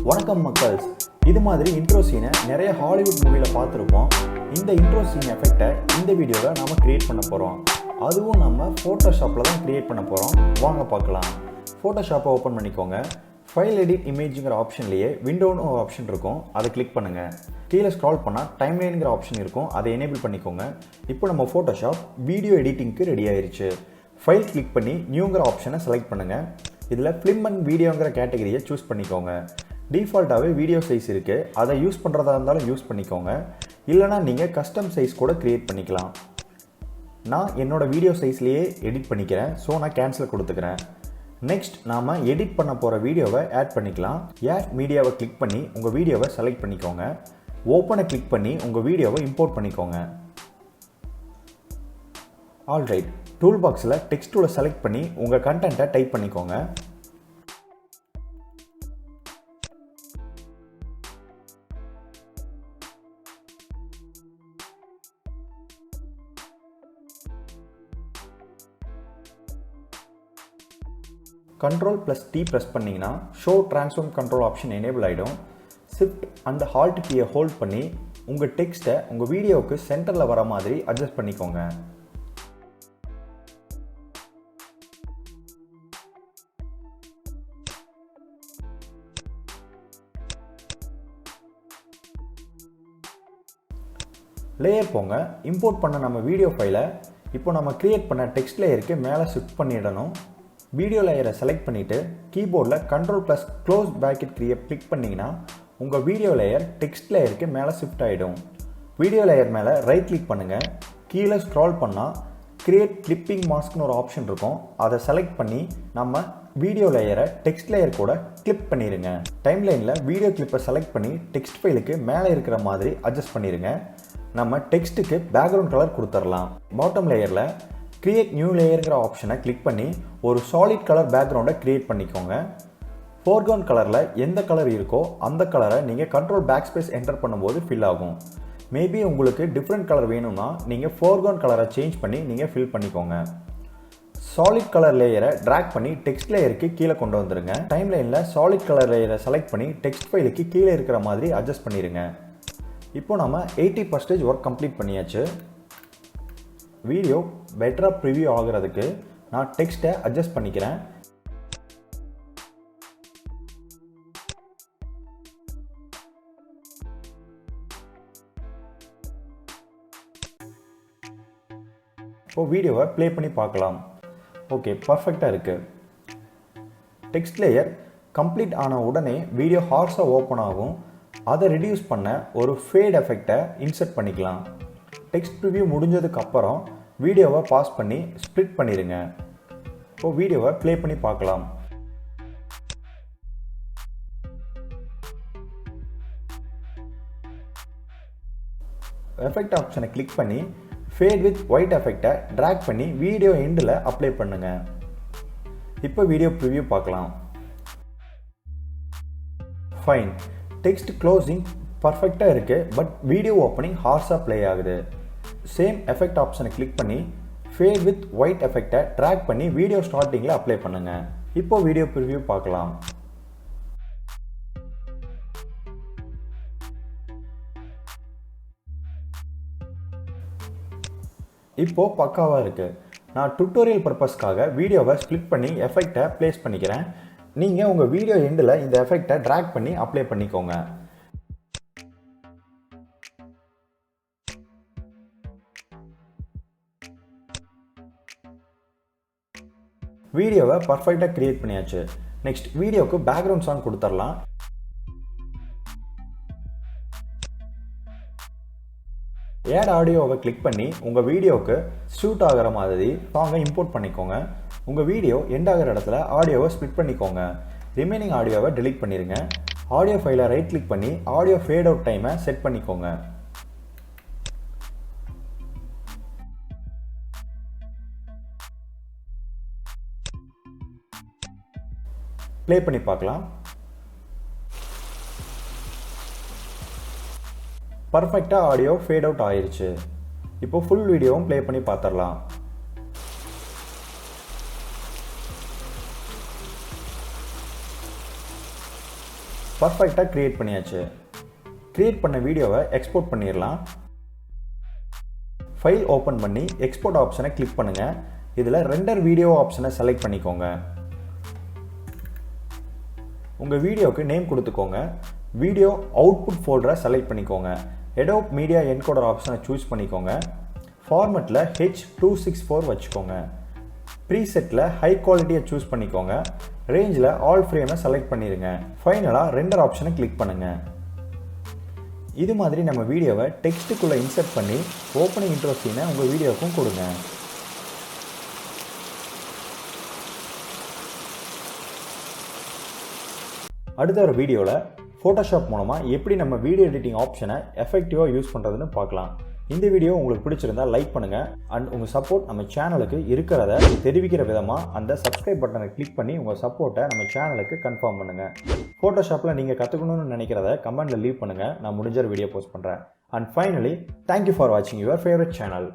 வணக்கம் மக்கள்ஸ். இது மாதிரி இன்ட்ரோ சீனை நிறைய ஹாலிவுட் மூவியில் பார்த்துருப்போம். இந்த இன்ட்ரோ சீன் எஃபெக்டை இந்த வீடியோவில் நாம் க்ரியேட் பண்ண போகிறோம். அதுவும் நம்ம ஃபோட்டோஷாப்பில் தான் க்ரியேட் பண்ண போகிறோம். வாங்க பார்க்கலாம். ஃபோட்டோஷாப்பை ஓப்பன் பண்ணிக்கோங்க. ஃபைல் எடிட் இமேஜுங்கிற ஆப்ஷன்லேயே விண்டோன்னு ஒரு ஆப்ஷன் இருக்கும், அதை கிளிக் பண்ணுங்கள். கீழே ஸ்க்ரால் பண்ணால் டைம்லைனுங்கிற ஆப்ஷன் இருக்கும், அதை எனேபிள் பண்ணிக்கோங்க. இப்போ நம்ம ஃபோட்டோஷாப் வீடியோ எடிட்டிங்க்கு ரெடி ஆயிடுச்சு. ஃபைல் கிளிக் பண்ணி நியூங்கிற ஆப்ஷனை செலக்ட் பண்ணுங்கள். இதில் ஃபிலிம் அண்ட் வீடியோங்கிற கேட்டகரியை சூஸ் பண்ணிக்கோங்க. டிஃபால்ட்டாகவே வீடியோ சைஸ் இருக்குது, அதை யூஸ் பண்ணுறதா இருந்தாலும் யூஸ் பண்ணிக்கோங்க. இல்லைனா நீங்கள் கஸ்டம் சைஸ் கூட க்ரியேட் பண்ணிக்கலாம். நான் என்னோடய வீடியோ சைஸ்லேயே எடிட் பண்ணிக்கிறேன், ஸோ நான் கேன்சல் கொடுத்துக்கிறேன். நெக்ஸ்ட் நாம் எடிட் பண்ண போகிற வீடியோவை ஆட் பண்ணிக்கலாம். ஆட் மீடியாவை கிளிக் பண்ணி உங்கள் வீடியோவை செலக்ட் பண்ணிக்கோங்க. ஓப்பனை கிளிக் பண்ணி உங்கள் வீடியோவை இம்போர்ட் பண்ணிக்கோங்க. ஆல்ரைட், டூல் பாக்ஸில் டெக்ஸ்ட் டூலை செலக்ட் பண்ணி உங்கள் கண்டென்ட்டை டைப் பண்ணிக்கோங்க. Ctrl+T ப்ரெஸ் பண்ணிங்கன்னா show transform control option enable ஆகிடும். ஷிஃப்ட் அந்த ஹால்ட் கீயை ஹோல்ட் பண்ணி உங்கள் டெக்ஸ்ட்டை உங்கள் வீடியோவுக்கு சென்டரில் வர மாதிரி அட்ஜஸ்ட் பண்ணிக்கோங்க. லேயர் போங்க. இம்போர்ட் பண்ண நம்ம வீடியோ ஃபைலை இப்போ நம்ம க்ரியேட் பண்ண டெக்ஸ்ட் லேயருக்கு மேலே ஷிஃப்ட் பண்ணிடணும். வீடியோ லேயரை செலக்ட் பண்ணிவிட்டு கீபோர்டில் Ctrl+ க்ளோஸ் பிராக்கெட் கிளிக் பண்ணிங்கன்னா உங்கள் வீடியோ லேயர் டெக்ஸ்ட் லேயருக்கு மேலே ஷிஃப்ட் ஆகிடும். வீடியோ லேயர் மேலே ரைட் கிளிக் பண்ணுங்கள். கீழே ஸ்க்ரால் பண்ணால் கிரியேட் கிளிப்பிங் மாஸ்க்னு ஒரு ஆப்ஷன் இருக்கும், அதை செலக்ட் பண்ணி நம்ம வீடியோ லேயரை டெக்ஸ்ட் லேயர் கூட கிளிப் பண்ணிடுங்க. டைம்லைனில் வீடியோ கிளிப்பை செலக்ட் பண்ணி டெக்ஸ்ட் ஃபைலுக்கு மேலே இருக்கிற மாதிரி அட்ஜஸ்ட் பண்ணிடுங்க. நம்ம டெக்ஸ்ட்டுக்கு பேக்ரவுண்ட் கலர் கொடுத்துடலாம். பாட்டம் லேயரில் கிரியேட் நியூ லேயருங்கிற ஆப்ஷனை கிளிக் பண்ணி ஒரு சாலிட் கலர் பேக்ரவுண்டை க்ரியேட் பண்ணிக்கோங்க. ஃபோர்க்ரவுண்ட் கலரில் எந்த கலர் இருக்கோ அந்த கலரை நீங்கள் Ctrl+Backspace என்டர் பண்ணும்போது ஃபில் ஆகும். மேபி உங்களுக்கு டிஃப்ரெண்ட் கலர் வேணும்னா நீங்கள் ஃபோர்க்ரவுண்ட் கலரை சேஞ்ச் பண்ணி நீங்கள் ஃபில் பண்ணிக்கோங்க. சாலிட் கலர் லேயரை ட்ராக் பண்ணி டெக்ஸ்ட் லேயருக்கு கீழே கொண்டு வந்துடுங்க. டைம்லைனில் சாலிட் கலர் லேயரை செலக்ட் பண்ணி டெக்ஸ்ட் ஃபைலுக்கு கீழே இருக்கிற மாதிரி அட்ஜஸ்ட் பண்ணிடுங்க. இப்போ நம்ம 80% ஒர்க் கம்ப்ளீட் பண்ணியாச்சு. வீடியோ பெட்டராக ப்ரிவியூ ஆகிறதுக்கு நான் டெக்ஸ்ட்டை அட்ஜஸ்ட் பண்ணிக்கிறேன். இப்போ வீடியோவை ப்ளே பண்ணி பார்க்கலாம். ஓகே, பர்ஃபெக்டாக இருக்குது. டெக்ஸ்ட் லேயர் கம்ப்ளீட் ஆன உடனே வீடியோ ஹார்ஸாக ஓப்பன் ஆகும். அதை ரெடியூஸ் பண்ண ஒரு ஃபேட் எஃபெக்டை இன்சர்ட் பண்ணிக்கலாம். டெக்ஸ்ட் ப்ரிவியூ முடிஞ்சதுக்கு அப்புறம் வீடியோவை பாஸ் பண்ணி ஸ்ப்ளிட் பண்ணிடுங்க. இப்போ வீடியோவை ப்ளே பண்ணி பார்க்கலாம். எஃபெக்ட் ஆப்ஷனை கிளிக் பண்ணி ஃபேட் வித் ஒயிட் எஃபெக்டை ட்ராக் பண்ணி வீடியோ எண்டில் அப்ளை பண்ணுங்க. இப்போ வீடியோ ப்ரிவியூ பார்க்கலாம். ஃபைன், டெக்ஸ்ட் க்ளோசிங் பர்ஃபெக்டாக இருக்குது, பட் வீடியோ ஓப்பனிங் ஹார்ஸாக ப்ளே ஆகுது. சேம் எஃபெக்ட் ஆப்ஷனை கிளிக் பண்ணி ஃபேட் வித் ஒயிட் எஃபெக்டை ட்ராக் பண்ணி வீடியோ ஸ்டார்டிங்கில் அப்ளை பண்ணுங்கள். இப்போ வீடியோ ப்ரிவியூ பார்க்கலாம். இப்போது பக்காவாக இருக்குது. நான் டுட்டோரியல் பர்பஸ்க்காக வீடியோவை ஸ்ப்ளிட் பண்ணி எஃபெக்டை ப்ளேஸ் பண்ணிக்கிறேன். நீங்கள் உங்கள் வீடியோ எண்டில் இந்த எஃபெக்டை ட்ராக் பண்ணி அப்ளை பண்ணிக்கோங்க. வீடியோவை பர்ஃபெக்டாக க்ரியேட் பண்ணியாச்சு. நெக்ஸ்ட் வீடியோவுக்கு பேக்ரவுண்ட் சாங் கொடுத்துடலாம். ஆட் ஆடியோவை கிளிக் பண்ணி உங்கள் வீடியோவுக்கு ஷூட் ஆகிற மாதிரி சாங்கை இம்போர்ட் பண்ணிக்கோங்க. உங்கள் வீடியோ எண்ட் ஆகிற இடத்துல ஆடியோவை ஸ்ப்ளிட் பண்ணிக்கோங்க. ரிமைனிங் ஆடியோவை டெலீட் பண்ணிடுங்க. ஆடியோ ஃபைலை ரைட் கிளிக் பண்ணி ஆடியோ ஃபேட் அவுட் டைமை செட் பண்ணிக்கோங்க. ப்ளே பண்ணி பார்க்கலாம். பர்ஃபெக்டாக ஆடியோ ஃபேட் அவுட் ஆயிடுச்சு. இப்போ ஃபுல் வீடியோவும் ப்ளே பண்ணி பார்த்துடலாம். பர்ஃபெக்டாக க்ரியேட் பண்ணியாச்சு. க்ரியேட் பண்ண வீடியோவை எக்ஸ்போர்ட் பண்ணிடலாம். ஃபைல் ஓப்பன் பண்ணி எக்ஸ்போர்ட் ஆப்ஷனை கிளிக் பண்ணுங்கள். இதில் ரெண்டர் வீடியோ ஆப்ஷனை செலக்ட் பண்ணிக்கோங்க. உங்கள் வீடியோவுக்கு நேம் கொடுத்துக்கோங்க. வீடியோ அவுட்புட் ஃபோல்டரை செலக்ட் பண்ணிக்கோங்க. Adobe மீடியா என்கோடர் ஆப்ஷனை சூஸ் பண்ணிக்கோங்க. ஃபார்மெட்டில் H264 வச்சுக்கோங்க. ப்ரீசெட்டில் ஹை குவாலிட்டியை சூஸ் பண்ணிக்கோங்க. ரேஞ்சில் ஆல் ஃப்ரேமை செலக்ட் பண்ணிடுங்க. ஃபைனலாக ரெண்டர் ஆப்ஷனை கிளிக் பண்ணுங்கள். இது மாதிரி நம்ம வீடியோவை டெக்ஸ்ட்டுக்குள்ளே இன்சர்ட் பண்ணி ஓப்பனிங் இன்ட்ரோ சீனை உங்கள் வீடியோவுக்கும் கொடுங்க. அடுத்த ஒரு வீடியோவில் ஃபோட்டோஷாப் மூலமாக எப்படி நம்ம வீடியோ எடிட்டிங் ஆப்ஷனை எஃபெக்டிவாக யூஸ் பண்ணுறதுன்னு பார்க்கலாம். இந்த வீடியோ உங்களுக்கு பிடிச்சிருந்தால் லைக் பண்ணுங்கள். அண்ட் உங்கள் சப்போர்ட் நம்ம சேனலுக்கு இருக்கிறத தெரிவிக்கிற விதமாக அந்த சப்ஸ்கிரைப் பட்டனை கிளிக் பண்ணி உங்கள் சப்போர்ட்டை நம்ம சேனலுக்கு கன்ஃபார்ம் பண்ணுங்கள். ஃபோட்டோஷாப்பில் நீங்கள் கற்றுக்கணும்னு நினைக்கிறத கமெண்ட்டில் லீவ் பண்ணுங்கள். நான் முடிஞ்ச வீடியோ போஸ்ட் பண்ணுறேன். அண்ட் ஃபைனலி, தேங்க்யூ ஃபார் வாட்சிங் யுவர் ஃபேவரட் சேனல்.